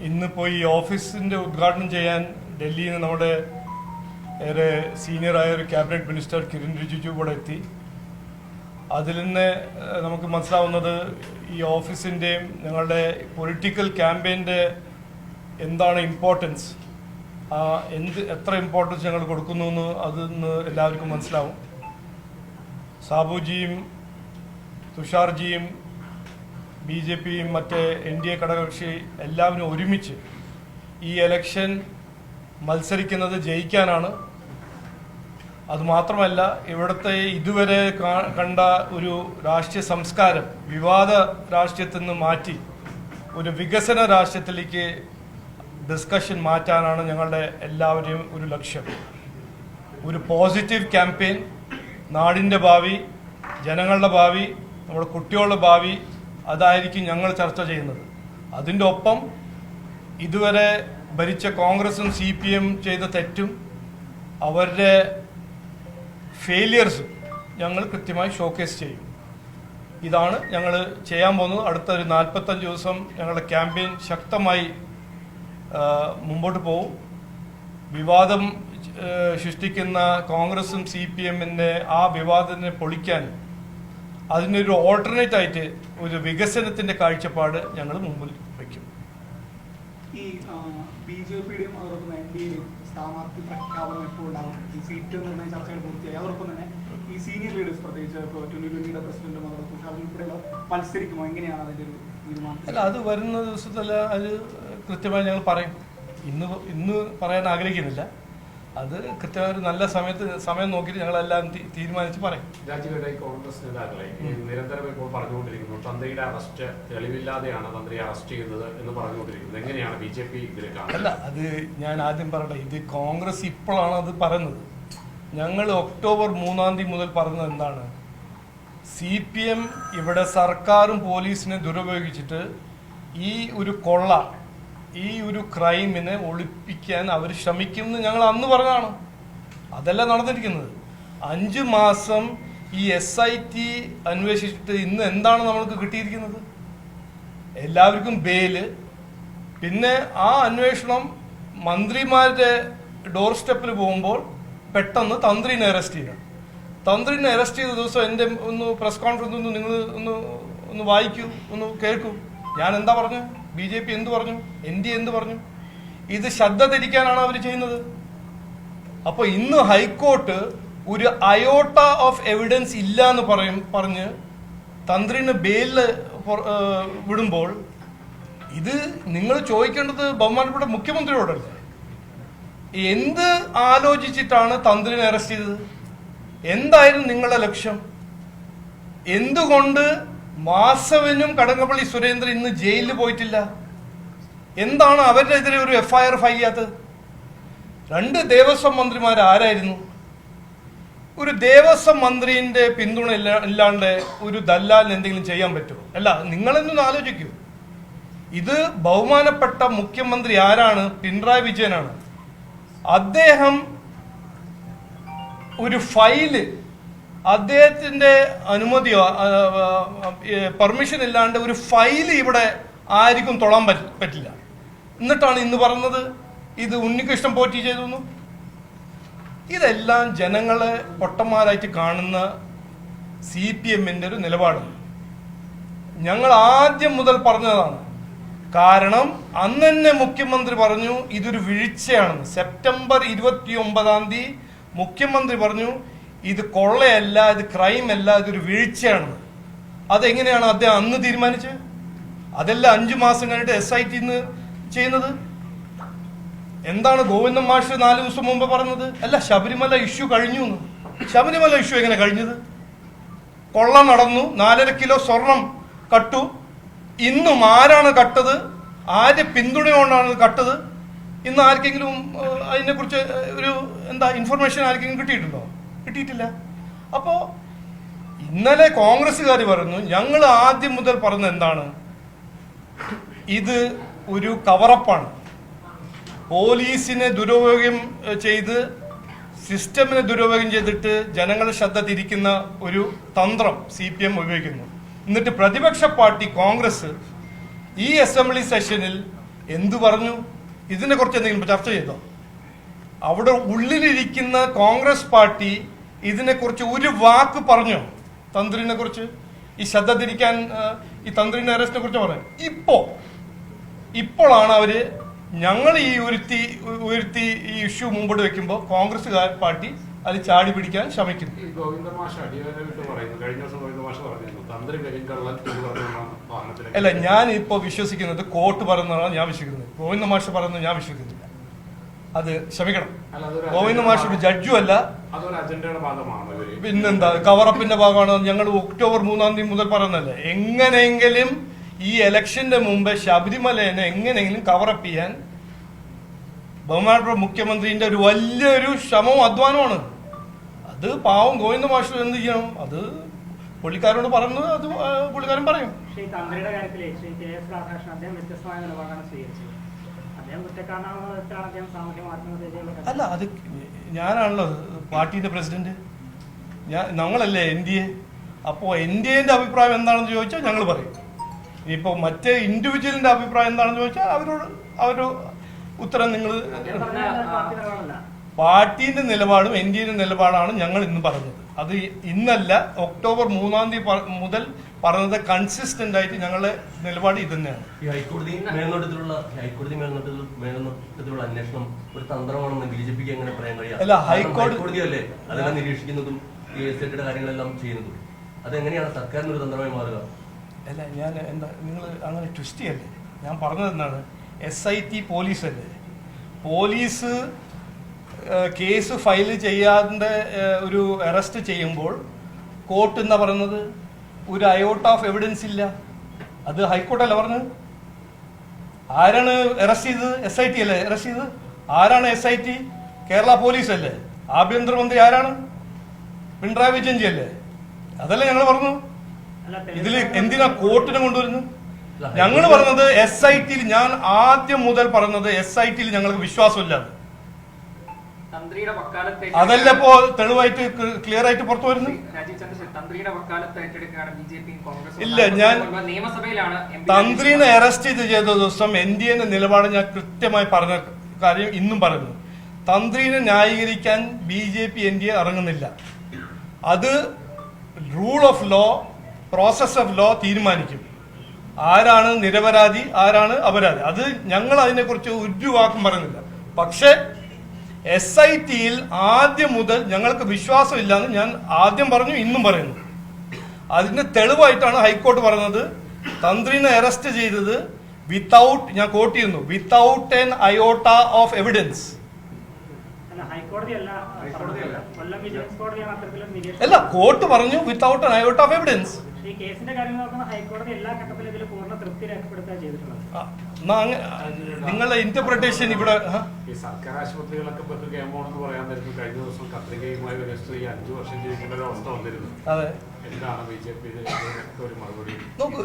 ഇന്നിപ്പോൾ ഈ ഓഫീസിൻ്റെ ഉദ്ഘാടനം ചെയ്യാൻ ഡൽഹിയിൽ നിന്ന് നമ്മുടെ ഏറെ സീനിയറായ ഒരു ക്യാബിനറ്റ് മിനിസ്റ്റർ കിരൺ റിജിജു കൂടെ എത്തി. അതിൽ നിന്ന് നമുക്ക് മനസ്സിലാവുന്നത് ഈ ഓഫീസിൻ്റെയും ഞങ്ങളുടെ പൊളിറ്റിക്കൽ ക്യാമ്പയിൻ്റെ എന്താണ് ഇമ്പോർട്ടൻസ്, എത്ര ഇമ്പോർട്ടൻസ് ഞങ്ങൾ കൊടുക്കുന്നു എന്ന് അതിന്ന് എല്ലാവർക്കും മനസ്സിലാവും. സാബുജിയും തുഷാർജിയും BJPയും മറ്റേ NDA ഘടകകക്ഷി എല്ലാവരും ഒരുമിച്ച് ഈ ഇലക്ഷൻ മത്സരിക്കുന്നത് ജയിക്കാനാണ്. അതുമാത്രമല്ല, ഇവിടുത്തെ ഇതുവരെ കണ്ട ഒരു രാഷ്ട്രീയ സംസ്കാരം വിവാദ രാഷ്ട്രീയത്തിൽ നിന്ന് മാറ്റി ഒരു വികസന രാഷ്ട്രീയത്തിലേക്ക് ഡിസ്കഷൻ മാറ്റാനാണ് ഞങ്ങളുടെ എല്ലാവരെയും ഒരു ലക്ഷ്യം. ഒരു പോസിറ്റീവ് ക്യാമ്പയിൻ, നാടിൻ്റെ ഭാവി, ജനങ്ങളുടെ ഭാവി, നമ്മുടെ കുട്ടികളുടെ ഭാവി, അതായിരിക്കും ഞങ്ങൾ ചർച്ച ചെയ്യുന്നത്. അതിൻ്റെ ഒപ്പം ഇതുവരെ ഭരിച്ച കോൺഗ്രസും CPM ചെയ്ത തെറ്റും അവരുടെ ഫെയിലിയർസും ഞങ്ങൾ കൃത്യമായി ഷോക്കേസ് ചെയ്യും. ഇതാണ് ഞങ്ങൾ ചെയ്യാൻ പോകുന്നത്. അടുത്ത ഒരു 45 ദിവസം ഞങ്ങളുടെ ക്യാമ്പയിൻ ശക്തമായി മുമ്പോട്ട് പോകും. വിവാദം സൃഷ്ടിക്കുന്ന കോൺഗ്രസും CPMൻ്റെ ആ വിവാദത്തിനെ പൊളിക്കാൻ അതിനൊരു ഓൾട്ടർനേറ്റ് ആയിട്ട് ഒരു വികസനത്തിന്റെ കാഴ്ചപ്പാട് ഞങ്ങൾ മുമ്പിൽ വയ്ക്കും. ഈ BJPയുടെയും അതോടൊപ്പം NDAയുടെയും സ്ഥാനാർത്ഥി പ്രഖ്യാപനം എപ്പോഴുണ്ടാകും? ഈ സീറ്റ് നിർണ്ണയ ചർച്ചകൾ പൂർത്തിയായി. അതോടൊപ്പം തന്നെ ഈ സീനിയർ ലീഡേഴ്സ്, പ്രത്യേകിച്ച് 2020 പ്രസിഡന്റും അതോടൊപ്പം തുഷാർ ഉൾപ്പെടെയുള്ള മത്സരിക്കുമോ? എങ്ങനെയാണ് അതിന്റെ ഒരു തീരുമാനം? അല്ല, അത് വരുന്ന ദിവസത്തല്ല, അത് കൃത്യമായി ഞങ്ങൾ പറയും. ഇന്ന് പറയാൻ ആഗ്രഹിക്കുന്നില്ല. അത് കൃത്യമായ ഒരു നല്ല സമയം നോക്കിയിട്ട് ഞങ്ങളെല്ലാം തീരുമാനിച്ച് പറയും. രാജ്യയുടെ കോൺഗ്രസ് നേതാക്കളെ നിരന്തരം ഇപ്പോൾ പറഞ്ഞുകൊണ്ടിരിക്കുന്നു, തന്ത്രിയുടെ അറസ്റ്റ് തെളിവില്ലാതെയാണ് തന്ത്രിയെ അറസ്റ്റ് ചെയ്യുന്നത് എന്ന് പറഞ്ഞുകൊണ്ടിരിക്കുന്നത്. എങ്ങനെയാണ് BJP ഇതിൽ കാണുന്നത്? അല്ല, അത് ഞാൻ ആദ്യം പറയട്ടെ. ഇത് കോൺഗ്രസ് ഇപ്പോഴാണ് അത് പറയുന്നത്. ഞങ്ങൾ ഒക്ടോബർ 3 മുതൽ പറഞ്ഞത് എന്താണ്? CPM ഇവിടെ സർക്കാരും പോലീസിനെ ദുരുപയോഗിച്ചിട്ട് ഈ ഒരു കൊള്ള, ഈ ഒരു ക്രൈമിനെ ഒളിപ്പിക്കാൻ അവർ ശ്രമിക്കുമെന്ന് ഞങ്ങൾ അന്ന് പറഞ്ഞതാണ്. അതല്ല നടന്നിരിക്കുന്നത്. 5 മാസം ഈ SIT അന്വേഷിച്ചിട്ട് ഇന്ന് എന്താണ് നമ്മൾക്ക് കിട്ടിയിരിക്കുന്നത്? എല്ലാവർക്കും ബെയില്. പിന്നെ ആ അന്വേഷണം മന്ത്രിമാരുടെ ഡോർ സ്റ്റെപ്പിൽ പോകുമ്പോൾ പെട്ടെന്ന് തന്ത്രിനെ അറസ്റ്റ് ചെയ്യുക. തന്ത്രിനെ അറസ്റ്റ് ചെയ്ത ദിവസം എൻ്റെ ഒന്ന് പ്രസ് കോൺഫറൻസ് നിങ്ങൾ ഒന്ന് വായിക്കൂ, ഒന്ന് കേൾക്കൂ. ഞാൻ എന്താ പറഞ്ഞു? BJP എന്ത് പറഞ്ഞു? NDA എന്ത് പറഞ്ഞു? ഇത് ശ്രദ്ധ തിരിക്കാനാണ് അവർ ചെയ്യുന്നത്. അപ്പോൾ ഇന്ന് ഹൈക്കോർട്ട് ഒരു അയോട്ട ഓഫ് എവിഡൻസ് ഇല്ല എന്ന് പറഞ്ഞ് തന്ത്രിന് ബെയിലിൽ വിടുമ്പോൾ ഇത് നിങ്ങൾ ചോദിക്കേണ്ടത് ബഹുമാനപ്പെട്ട മുഖ്യമന്ത്രിയോടല്ലേ. എന്ത് ആലോചിച്ചിട്ടാണ് തന്ത്രിനെ അറസ്റ്റ് ചെയ്തത്? എന്തായിരുന്നു നിങ്ങളുടെ ലക്ഷ്യം? എന്തുകൊണ്ട് വാസവനും കടകംപള്ളി സുരേന്ദ്രൻ ഇന്ന് ജയിലിൽ പോയിട്ടില്ല? എന്താണ് അവരുടെ എതിരെ ഒരു FIR ഫയൽ ചെയ്യാത്തത്? 2 ദേവസ്വം മന്ത്രിമാർ ആരായിരുന്നു? ഒരു ദേവസ്വം മന്ത്രിന്റെ പിന്തുണ ഇല്ലാണ്ട് ഒരു ദല്ലാലിന് എന്തെങ്കിലും ചെയ്യാൻ പറ്റുമോ? അല്ല, നിങ്ങളെന്നൊന്ന് ആലോചിക്കൂ. ഇത് ബഹുമാനപ്പെട്ട മുഖ്യമന്ത്രി ആരാണ്? പിണറായി വിജയനാണ്. അദ്ദേഹം ഒരു ഫയല്, അദ്ദേഹത്തിന്റെ അനുമതിയോ പെർമിഷൻ ഇല്ലാണ്ട് ഒരു ഫയൽ ഇവിടെ ആർക്കും തൊടാൻ പറ്റില്ല. എന്നിട്ടാണ് ഇന്ന് പറഞ്ഞത് ഇത് ഉണ്ണികൃഷ്ണൻ പോറ്റി ചെയ്തു. ഇതെല്ലാം ജനങ്ങളെ പൊട്ടന്മാരായിട്ട് കാണുന്ന CPMന്റെ ഒരു നിലപാടാണ്. ഞങ്ങൾ ആദ്യം മുതൽ പറഞ്ഞതാണ്. കാരണം അന്ന് തന്നെ മുഖ്യമന്ത്രി പറഞ്ഞു ഇതൊരു വീഴ്ചയാണെന്ന്. സെപ്റ്റംബർ 29 മുഖ്യമന്ത്രി പറഞ്ഞു ഇത് കൊള്ളയല്ല, ഇത് ക്രൈം അല്ല, ഇതൊരു വീഴ്ചയാണ്. അതെങ്ങനെയാണ് അദ്ദേഹം അന്ന് തീരുമാനിച്ചത്? അതല്ല 5 മാസം കഴിഞ്ഞിട്ട് SIT ചെയ്യുന്നത്. എന്താണ് ഗോവിന്ദൻ മാഷ് 4 ദിവസം മുമ്പ് പറഞ്ഞത്? അല്ല, ശബരിമല ഇഷ്യൂ കഴിഞ്ഞു എന്ന്. ശബരിമല ഇഷ്യൂ എങ്ങനെ കഴിഞ്ഞത്? കൊള്ള നടന്നു, 4.5 കിലോ സ്വർണം കട്ടു. ഇന്നും ആരാണ് കട്ടത്? ആര് പിന്തുണയോണ്ടാണ് കട്ടത്? ഇന്ന് ആർക്കെങ്കിലും അതിനെക്കുറിച്ച് ഒരു ഇൻഫർമേഷൻ ആർക്കെങ്കിലും കിട്ടിയിട്ടുണ്ടോ? കിട്ടിയിട്ടില്ല. അപ്പോ ഇന്നലെ കോൺഗ്രസ്സുകാർ പറഞ്ഞു, ഞങ്ങൾ ആദ്യം മുതൽ പറഞ്ഞത് എന്താണ്? ഇത് ഒരു കവറപ്പാണ്. പോലീസിനെ ദുരുപയോഗം ചെയ്ത്, സിസ്റ്റമിനെ ദുരുപയോഗം ചെയ്തിട്ട് ജനങ്ങളുടെ ശ്രദ്ധ തിരിക്കുന്ന ഒരു തന്ത്രം CPM ഉപയോഗിക്കുന്നു. എന്നിട്ട് പ്രതിപക്ഷ പാർട്ടി കോൺഗ്രസ് ഈ അസംബ്ലി സെഷനിൽ എന്തു പറഞ്ഞു? ഇതിനെ കുറിച്ച് എന്തെങ്കിലും ചർച്ച ചെയ്തോ? അവിടെ ഉള്ളിലിരിക്കുന്ന കോൺഗ്രസ് പാർട്ടി ഇതിനെക്കുറിച്ച് ഒരു വാക്ക് പറഞ്ഞോ? തന്ത്രിനെ കുറിച്ച്, ഈ ശ്രദ്ധ തിരിക്കാൻ ഈ തന്ത്രിന്റെ അറസ്റ്റിനെ കുറിച്ച് പറയാം. ഇപ്പോഴാണ് അവര് ഞങ്ങൾ ഈ ഉയർത്തി ഈ ഇഷ്യൂ മുമ്പോട്ട് വെക്കുമ്പോൾ കോൺഗ്രസ് പാർട്ടി അത് ചാടി പിടിക്കാൻ ശ്രമിക്കുന്നു. അല്ല, ഞാൻ ഇപ്പൊ വിശ്വസിക്കുന്നത് കോർട്ട് പറയുന്നതാണ് ഞാൻ വിശ്വസിക്കുന്നത്. ഗോവിന്ദ മാഷ് പറയുന്നത് ഞാൻ വിശ്വസിക്കുന്നില്ല. അത് ക്ഷമിക്കണം, ഗോവിന്ദ മാഷ് ഒരു ജഡ്ജും അല്ല. പിന്നെന്താ, കവറപ്പിന്റെ ഭാഗമാണ്. ഞങ്ങൾ ഒക്ടോബർ 3 മുതൽ പറയുന്നല്ലേ, എങ്ങനെയെങ്കിലും ഈ ഇലക്ഷന്റെ മുമ്പ് ശബരിമലനെ എങ്ങനെയെങ്കിലും കവറപ്പ് ചെയ്യാൻ ബഹുമാനപ്പെട്ട മുഖ്യമന്ത്രിന്റെ ഒരു വലിയൊരു ശ്രമവും അധ്വാനമാണ്. അത് പാവം ഗോവിന്ദ മാഷ് എന്ത് ചെയ്യണം? അത് പുള്ളിക്കാരോട് പറയുന്നത് അത് പുള്ളിക്കാരൻ പറയും. തന്ത്രിയുടെ കാര്യത്തിൽ ശ്രീ KS രാധാകൃഷ്ണൻ അദ്ദേഹം വ്യത്യസ്തമായ നിലപാടാണ് സ്വീകരിച്ചത്. അദ്ദേഹം കുറ്റക്കാരനാണെന്ന് വെച്ചാണ് അദ്ദേഹം സാമൂഹ്യ മാധ്യമത്തിൽ. അല്ല, അത് ഞാനാണല്ലോ പാർട്ടിയുടെ പ്രസിഡന്റ്, ഞങ്ങളല്ലേ NDA. അപ്പോൾ NDAന്റെ അഭിപ്രായം എന്താണെന്ന് ചോദിച്ചാൽ ഞങ്ങൾ പറയും. ഇനിയിപ്പോൾ മറ്റേ ഇൻഡിവിജ്വലിന്റെ അഭിപ്രായം എന്താണെന്ന് ചോദിച്ചാൽ അവര് ഉത്തരം നിങ്ങൾ. പാർട്ടിന്റെ നിലപാടും NDAന്റെ നിലപാടാണ് ഞങ്ങൾ ഇന്ന് പറഞ്ഞത്. അത് ഇന്നല്ല, ഒക്ടോബർ 3 മുതൽ പറഞ്ഞത് കൺസിസ്റ്റന്റ് ആയിട്ട് ഞങ്ങളുടെ നിലപാട് ഇത് തന്നെയാണ്. ഈ ഹൈക്കോടതി മേൽനോട്ടത്തിലുള്ള അന്വേഷണം ഒരു തന്ത്രമാണെന്ന് BJPക്ക് എങ്ങനെ പറയാൻ കഴിയാം? അല്ല, ഹൈക്കോടതിയല്ലേ അതെല്ലാം നിരീക്ഷിക്കുന്നതും ഈ എസ്റ്റേറ്റിന്റെ കാര്യങ്ങളെല്ലാം ചെയ്യുന്നതും. അതെങ്ങനെയാണ് സർക്കാരിനൊരു തന്ത്രമായി മാറുക? അല്ല, ഞാൻ എന്താ നിങ്ങൾ അങ്ങനെ ട്വിസ്റ്റ് ചെയ്യല്ലേ. ഞാൻ പറഞ്ഞത് എന്താണ്, SIT പോലീസല്ലേ. പോലീസ് കേസ് ഫയൽ ചെയ്യാതെ ഒരു അറസ്റ്റ് ചെയ്യുമ്പോൾ കോർട്ട് എന്താ പറയുന്നത്? ഒരു അയോട്ട ഓഫ് എവിഡൻസ് ഇല്ല. അത് ഹൈക്കോർട്ടല്ല പറഞ്ഞത്. ആരാണ് അറസ്റ്റ് ചെയ്തത്? SIT അല്ലേ അറസ്റ്റ് ചെയ്തത്. ആരാണ് SIT? കേരള പോലീസ് അല്ലേ. ആഭ്യന്തരമന്ത്രി ആരാണ്? പിണറായി വിജയൻ അല്ലേ. അതല്ലേ ഞങ്ങൾ പറഞ്ഞു. ഇതില് എന്തിനാ കോർട്ടിനെ കൊണ്ടുവരുന്നത്? ഞങ്ങൾ പറഞ്ഞത് SIT-ൽ, ഞാൻ ആദ്യം മുതൽ പറഞ്ഞത് SIT-ൽ ഞങ്ങൾക്ക് വിശ്വാസമില്ല. അതല്ല ഇപ്പോ തെളിവായിട്ട് ക്ലിയർ ആയിട്ട് പുറത്തു വരുന്നു. ഇല്ല, ഞാൻ തന്ത്രിനെ അറസ്റ്റ് ചെയ്ത ദിവസം NDAന്റെ നിലപാട് ഞാൻ കൃത്യമായി പറഞ്ഞ കാര്യം ഇന്നും പറയുന്നു. തന്ത്രിനെ ന്യായീകരിക്കാൻ BJP NDA ഇറങ്ങുന്നില്ല. അത് rule of law, process of law തീരുമാനിക്കും ആരാണ് നിരപരാധി, ആരാണ് അപരാധി. അത് ഞങ്ങൾ അതിനെക്കുറിച്ച് ഒരു വാക്കും പറയുന്നില്ല. പക്ഷേ SIT-ൽ ആദ്യം മുതൽ ഞങ്ങൾക്ക് വിശ്വാസമില്ല എന്ന് ഞാൻ ആദ്യം പറഞ്ഞു, ഇന്നും പറയുന്നു. അതിന്റെ തെളിവായിട്ടാണ് ഹൈക്കോർട്ട് പറഞ്ഞത് തന്ത്രിനെ അറസ്റ്റ് ചെയ്തത് വിത്തൗട്ട്, ഞാൻ കോട്ട് ചെയ്യുന്നു, വിത്തൗട്ട് എൻ അയോട്ട ഓഫ് എവിഡൻസ്. അല്ല, കോർട്ട് പറഞ്ഞു വിത്തൗട്ട് എൻ അയോട്ട ഓഫ് എവിഡൻസ്. ഈ കേസിന്റെ കാര്യം നോക്കുന്ന ഹൈക്കോടതി എല്ലാ ഘട്ടത്തിലും ഇതിൽ പൂർണ്ണ തൃപ്തി രേഖപ്പെടുത്തുകയാണ് ചെയ്തിട്ടുള്ളത്. നിങ്ങളുടെ ഇന്റർപ്രിട്ടേഷൻ ഇവിടെ ഈ സർക്കാർ ആശുപത്രികളൊക്കെ എന്ന് പറയാൻ നേരത്തെ കഴിഞ്ഞ ദിവസം കത്രികയുമായി ഒരു സ്ത്രീ 5 വർഷം ജീവിക്കേണ്ട ഒരു അവസ്ഥ വന്നിരുന്നു. അതെ, എന്താണ് BJP ഒരു മറുപടി? നോക്കൂ,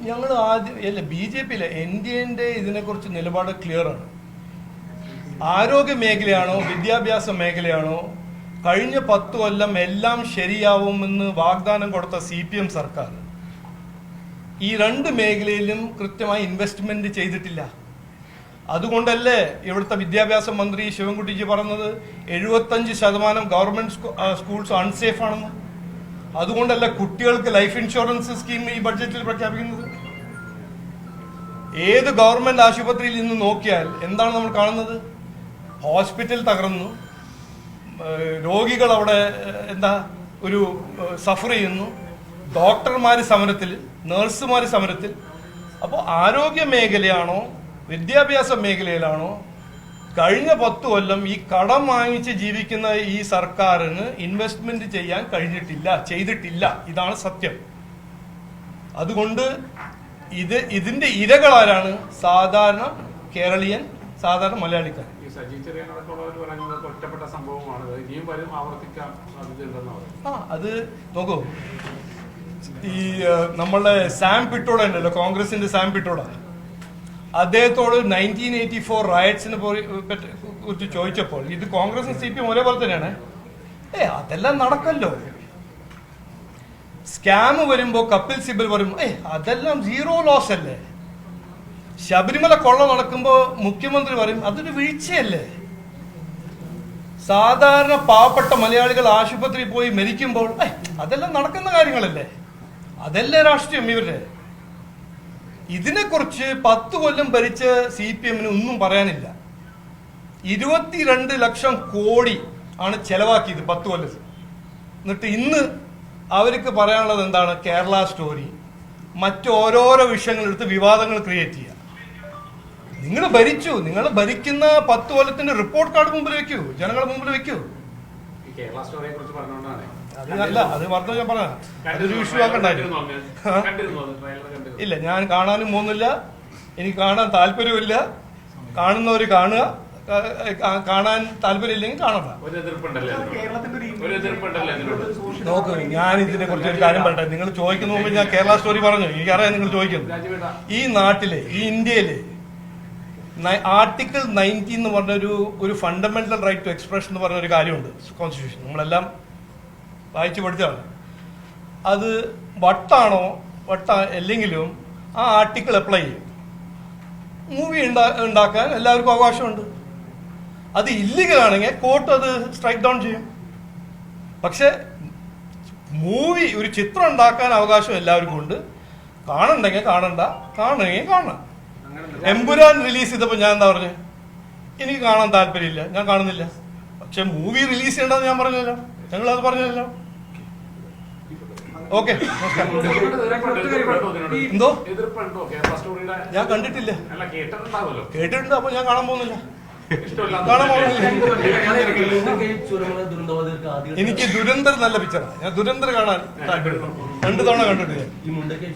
ഞങ്ങൾ ആദ്യം അല്ല BJP-യിലെ NDAന്റെ ഇതിനെക്കുറിച്ച് നിലപാട് ക്ലിയർ ആണ്. ആരോഗ്യ മേഖലയാണോ വിദ്യാഭ്യാസ മേഖലയാണോ, കഴിഞ്ഞ 10 കൊല്ലം എല്ലാം ശരിയാവുമെന്ന് വാഗ്ദാനം കൊടുത്ത CPM സർക്കാർ ഈ 2 മേഖലയിലും കൃത്യമായി ഇൻവെസ്റ്റ്മെന്റ് ചെയ്തിട്ടില്ല. അതുകൊണ്ടല്ലേ ഇവിടുത്തെ വിദ്യാഭ്യാസ മന്ത്രി ശിവൻകുട്ടിജി പറഞ്ഞത് 75% ഗവൺമെന്റ് സ്കൂൾസ് അൺസേഫ് ആണെന്ന്. അതുകൊണ്ടല്ല കുട്ടികൾക്ക് ലൈഫ് ഇൻഷുറൻസ് സ്കീം ഈ ബഡ്ജറ്റിൽ പ്രഖ്യാപിക്കുന്നത്. ഏത് ഗവൺമെന്റ് ആശുപത്രിയിൽ നിന്ന് നോക്കിയാൽ എന്താണ് നമ്മൾ കാണുന്നത്? ഹോസ്പിറ്റൽ തകർന്നു, രോഗികൾ അവിടെ ഒരു സഫർ ചെയ്യുന്നു, ഡോക്ടർമാർ സമരത്തിൽ, നഴ്സുമാർ സമരത്തിൽ. അപ്പോൾ ആരോഗ്യ മേഖലയാണോ വിദ്യാഭ്യാസ മേഖലയിലാണോ കഴിഞ്ഞ 10 കൊല്ലം ഈ കടം വാങ്ങിച്ച് ജീവിക്കുന്ന ഈ സർക്കാരിന് ഇൻവെസ്റ്റ്മെന്റ് ചെയ്യാൻ ചെയ്തിട്ടില്ല. ഇതാണ് സത്യം. അതുകൊണ്ട് ഇതിന്റെ ഇരകളാരാണ്? സാധാരണ കേരളീയൻ, സാധാരണ മലയാളിക്കാർ. ഒറ്റപ്പെട്ട സംഭവമാണ്, ഇനിയും വരും, ആവർത്തിക്കാൻ സാധ്യതയുണ്ടെന്ന്. അത് നോക്കൂ, ഈ നമ്മളുടെ സാം പിട്രോഡ ഉണ്ടല്ലോ, കോൺഗ്രസിന്റെ സാം പിട്രോഡ, അദ്ദേഹത്തോട് 1984 റയറ്റ്സിനെ കുറിച്ച് ചോദിച്ചപ്പോൾ ഇത് കോൺഗ്രസും CPM ഒരേപോലെ തന്നെയാണ്. അതെല്ലാം നടക്കല്ലോ. സ്കാം വരുമ്പോ കപിൽ സിബൽ വരുമ്പോ അതെല്ലാം 0 ലോസ് അല്ലേ. ശബരിമല കൊള്ള നടക്കുമ്പോൾ മുഖ്യമന്ത്രി പറയും അതൊരു വീഴ്ചയല്ലേ. സാധാരണ പാവപ്പെട്ട മലയാളികൾ ആശുപത്രിയിൽ പോയി മരിക്കുമ്പോൾ അതെല്ലാം നടക്കുന്ന കാര്യങ്ങളല്ലേ, അതല്ലേ രാഷ്ട്രീയം ഇവരുടെ. ഇതിനെക്കുറിച്ച് 10 കൊല്ലം ഭരിച്ച CPM ഒന്നും പറയാനില്ല. 22 ലക്ഷം കോടി ആണ് ചെലവാക്കിയത് 10 കൊല്ലത്തിൽ. എന്നിട്ട് ഇന്ന് അവർക്ക് പറയാനുള്ളത് എന്താണ്? കേരള സ്റ്റോറി, മറ്റോരോരോ വിഷയങ്ങളെടുത്ത് വിവാദങ്ങൾ ക്രിയേറ്റ് ചെയ്യുക. നിങ്ങൾ ഭരിച്ചു, നിങ്ങൾ ഭരിക്കുന്ന 10 കൊല്ലത്തിന്റെ റിപ്പോർട്ട് കാർഡ് മുമ്പിൽ വെക്കൂ, ജനങ്ങളുടെ മുമ്പിൽ വെക്കൂ. ഈ കേരള സ്റ്റോറിയെ കുറിച്ച് പറഞ്ഞുകൊണ്ടാണ് അതല്ല, അത് പറഞ്ഞ ഞാൻ പറഞ്ഞ അതൊരു ഇഷ്യൂ ആക്കണ്ടായിരുന്നു. ഇല്ല, ഞാൻ കാണാനും പോകുന്നില്ല, എനിക്ക് കാണാൻ താല്പര്യമില്ല. കാണുന്നവര് കാണുക, കാണാൻ താല്പര്യമില്ലെങ്കിൽ കാണണ്ട. ഒരു എതിർപ്പുണ്ടല്ലേ കേരളത്തിന്റെ ഒരു എതിർപ്പുണ്ടല്ലേ ഇതിനോട്? നോക്ക്, ഞാൻ ഇതിനെ കുറിച്ച് ഒരു കാര്യം പറയട്ടെ. നിങ്ങൾ ചോദിക്കുന്ന മുമ്പ് ഞാൻ കേരള സ്റ്റോറി പറഞ്ഞു, എനിക്കറിയാം നിങ്ങൾ ചോദിക്കുന്നു. ഈ നാട്ടിലെ, ഈ ഇന്ത്യയിലെ ആർട്ടിക്കിൾ 90 എന്ന് പറഞ്ഞ ഒരു ഫണ്ടമെന്റൽ റൈറ്റ് ടു എക്സ്പ്രഷൻ എന്ന് പറഞ്ഞ ഒരു കാര്യമുണ്ട് കോൺസ്റ്റിറ്റ്യൂഷൻ. നമ്മളെല്ലാം വായിച്ചു പഠിച്ചതാണ്. അത് വട്ടാണോ അല്ലെങ്കിലും ആ ആർട്ടിക്കിൾ അപ്ലൈ ചെയ്യും. മൂവി ഉണ്ടാക്കാൻ എല്ലാവർക്കും അവകാശമുണ്ട്. അത് ഇല്ലീഗൽ ആണെങ്കിൽ കോർട്ട് അത് സ്ട്രൈക്ക് ഡൗൺ ചെയ്യും. പക്ഷെ മൂവി, ഒരു ചിത്രം ഉണ്ടാക്കാൻ അവകാശം എല്ലാവർക്കും ഉണ്ട്. കാണണ്ടെങ്കിൽ കാണണ്ട, കാണണമെങ്കിൽ കാണണം. എമ്പുരാൻ റിലീസ് ചെയ്തപ്പോൾ ഞാൻ എന്താ പറഞ്ഞു? എനിക്ക് കാണാൻ താല്പര്യമില്ല, ഞാൻ കാണുന്നില്ല. പക്ഷെ മൂവി റിലീസ് ചെയ്യണ്ടെന്ന് ഞാൻ പറഞ്ഞല്ലോ, ഞങ്ങളത് പറഞ്ഞല്ലോ. ഓക്കെ, എന്തോ എതിർപ്പുണ്ടോ കേരള സ്റ്റോറിയുടെ? ഞാൻ കണ്ടിട്ടില്ല, അല്ല കേട്ടിട്ടുണ്ടാവുമല്ലോ. കേട്ടിട്ടുണ്ട്. അപ്പൊ ഞാൻ കാണാൻ പോകുന്നില്ല, ഇഷ്ടമില്ല കാണാൻ പോകുന്നില്ല. ദുരന്തവാദികൾക്ക് ആദ്യം എനിക്ക് ദുരന്തർ നല്ല പിക്ചറാണ്. ഞാൻ ദുരന്തർ കാണാൻ താല്പര്യപ്പെടുന്നു. 2 തവണ കണ്ടിട്ടില്ല. ഈ മുണ്ടക്കൈ